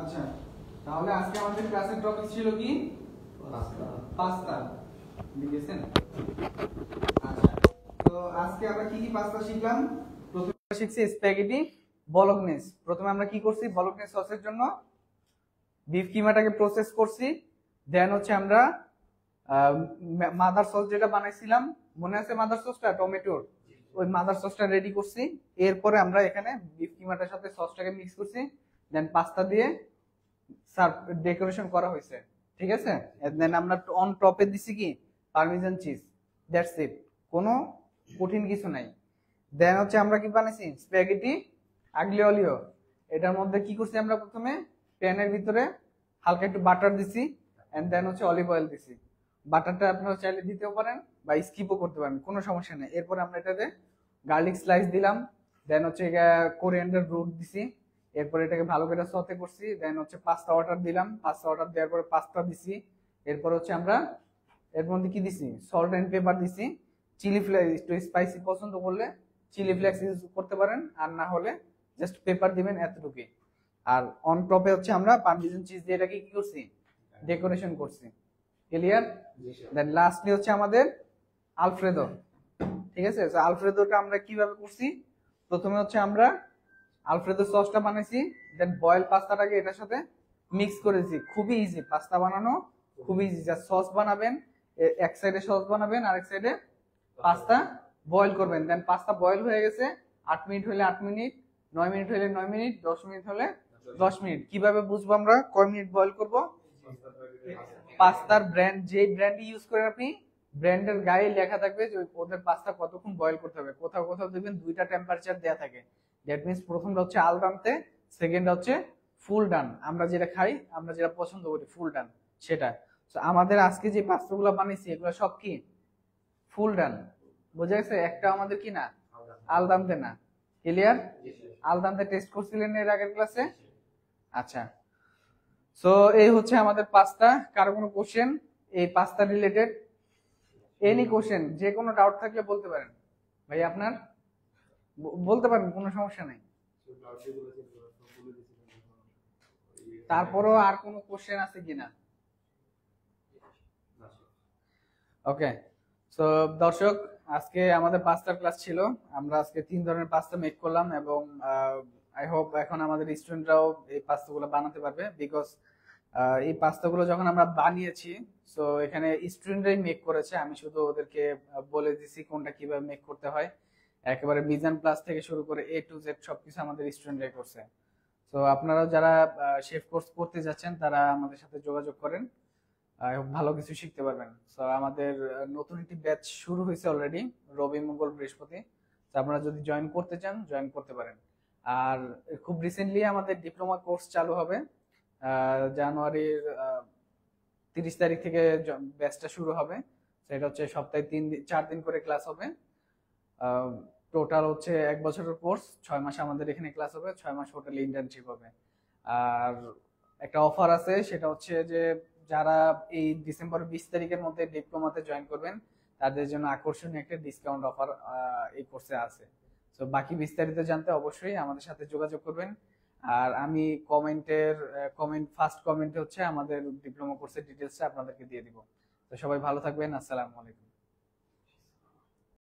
আচ্ছা, তাহলে আজকে আমাদের ক্লাসের টপিক ছিল কি? পাস্তা। লিখেছেন? আচ্ছা, তো আজকে আমরা কি কি পাস্তা শিখলাম? প্রথমে শিখছি স্প্যাগেটি বলোগনেস। প্রথমে আমরা কি করছি? বলোগনেস সসের জন্য বিফ কিমাটাকে প্রসেস করছি। দেন হচ্ছে আমরা মাদার সস যেটা বানাইছিলাম, মনে আছে মাদার সসটা? টমেটোর ওই মাদার সসটা রেডি করছি। এরপরে আমরা এখানে বিফ কিমাটার সাথে সসটাকে মিক্স করছি। দেন পাস্তা দিয়ে সার্ভ ডেকোরেশন করা হয়েছে, ঠিক আছে? দেন আমরা অন টপে দিছি কি পারমিজান চিজ। দ্যাটস ইট, কোনো কঠিন কিছু নাই। দেন হচ্ছে আমরা কি বানাইছি? স্প্যাগেটি আগলি অলিও। এটার মধ্যে কি করছি? আমরা প্রথমে প্যানের ভিতরে হালকা একটু বাটার দিছি, এন্ড দেন হচ্ছে অলিভ অয়েল দিছি। বাটারটা আপনারা চাইলে দিতেও পারেন বা স্কিপও করতে পারেন, কোনো সমস্যা নেই। এরপর আমরা এটাতে গার্লিক স্লাইস দিলাম, দেন হচ্ছে কোরিয়ান্ডার রুট দিছি। এরপর এটাকে ভালো করে সতে করছি। দেন হচ্ছে পাস্তা ওয়াটার দিলাম, পাস্তা ওয়াটার দেওয়ার পরে পাস্তা দিছি। এরপর হচ্ছে আমরা এর মধ্যে কি দিছি? সল্ট এন্ড পেপার দিছি। চিলি ফ্লেক্স, একটু স্পাইসি পছন্দ করলে চিলি ফ্লেক্স ইউজ করতে পারেন, আর না হলে জাস্ট পেপার দিবেন, এতটুকুই। আর অন টপে হচ্ছে আমরা পারমিজান চিজ দিয়ে এটাকে কি করছি? ডেকোরেশন করছি। ক্লিয়ার? দেন লাস্টলি হচ্ছে আমাদের আলফ্রেদো, ঠিক আছে? আলফ্রেদোটা আমরা কিভাবে করছি? প্রথমে হচ্ছে আমরা আলফ্রেদো সসটা বানাইছি, দেন বয়েল পাস্তাটাকে এটার সাথে মিক্স করেছি। খুবই ইজি পাস্তা বানানো, খুবই ইজি। জাস্ট সস বানাবেন, এক সাইডে সস বানাবেন, আরেক সাইডে পাস্তা বয়েল করবেন। দেন পাস্তা বয়েল হয়ে গেছে, 8 মিনিট হলে 8 মিনিট, 9 মিনিট হলে 9 মিনিট, 10 মিনিট হলে 10 মিনিট। কিভাবে বুঝবো আমরা কয় মিনিট বয়েল করব? পাস্তার ব্র্যান্ড, যে ব্র্যান্ড ইউজ করেন আপনি, ব্র্যান্ডের গায়ে লেখা থাকবে যে ওদের পাস্তা কতক্ষণ বয়েল করতে হবে। কোথাও কোথাও দেখবেন দুইটা টেম্পারেচার দেয়া থাকে। দ্যাট মিন্স প্রথমটা হচ্ছে আল দান্তে, সেকেন্ড হচ্ছে ফুল ডান। আমরা যেটা খাই, আমরা যেটা পছন্দ করি ফুল ডান, সেটা। তো আমাদের আজকে যে পাস্তাগুলো বানিয়েছি এগুলো সব কি ফুল ডান। বোঝা গেছে? একটা আমাদের কি না, আল দান্তে না। ক্লিয়ার? আল দান্তে টেস্ট করছিলেন এর আগের ক্লাসে? আচ্ছা, সো এই হচ্ছে আমাদের পাস্তা। কারো কোনো কোশ্চেন এই পাস্তা রিলেটেড? এনি কোশ্চেন, যে কোনো ডাউট থাকলে বলতে পারেন। ভাই আপনার বলতে পারেন, কোনো সমস্যা নাই। তারপরও আর কোনো কোশ্চেন আছে কিনা? ওকে, সো দর্শক, আজকে আমাদের পাস্তার ক্লাস ছিল। আমরা আজকে 3 ধরনের পাস্তা মেক করলাম, এবং আই হোপ এখন আমাদের স্টুডেন্টরাও এই পাস্তাগুলো বানাতে পারবে। বিকজ এই পাস্তাগুলো যখন আমরা বানিয়েছি, সো এখানে স্টুডেন্টরাই মেক করেছে। আমি শুধু ওদেরকে বলে দিছি কোনটা কিভাবে মেক করতে হয়। একেবারে মিজান প্লাস থেকে শুরু করে এ টু জেড সবকিছু আমাদের স্টুডেন্টরাই করছে। তো আপনারাও যারা শেফ কোর্স করতে যাচ্ছেন তারা আমাদের সাথে যোগাযোগ করেন, ভালো কিছু শিখতে পারবেন। তো আমাদের নতুন একটি ব্যাচ শুরু হয়েছে অলরেডি, রবি মঙ্গল বৃহস্পতি। তো আপনারা যদি জয়েন করতে চান জয়েন করতে পারেন। আর খুব রিসেন্টলি আমাদের ডিপ্লোমা কোর্স চালু হবে। জানুয়ারির 30 তারিখ থেকে ব্যাচটা শুরু হবে। সেটা হচ্ছে সপ্তাহে 4 দিন করে ক্লাস হবে। টোটাল হচ্ছে 1 বছরের কোর্স, 6 মাস আমাদের এখানে ক্লাস হবে, 6 মাস হোটেলে ইন্টার্নশিপ হবে। আর একটা অফার আছে, সেটা হচ্ছে যে যারা এই ডিসেম্বর 20 তারিখের মধ্যে ডিপ্লোমাতে জয়েন করবেন তাদের জন্য আকর্ষণীয় একটা ডিসকাউন্ট অফার এই কোর্সে আছে। তো বাকি বিস্তারিত জানতে অবশ্যই আমাদের সাথে যোগাযোগ করবেন। আর আমি ফার্স্ট কমেন্টে হচ্ছে আমাদের ডিপ্লোমা কোর্সের ডিটেলসটা আপনাদেরকে দিয়ে দিব। তো সবাই ভালো থাকবেন। আসসালামু আলাইকুম।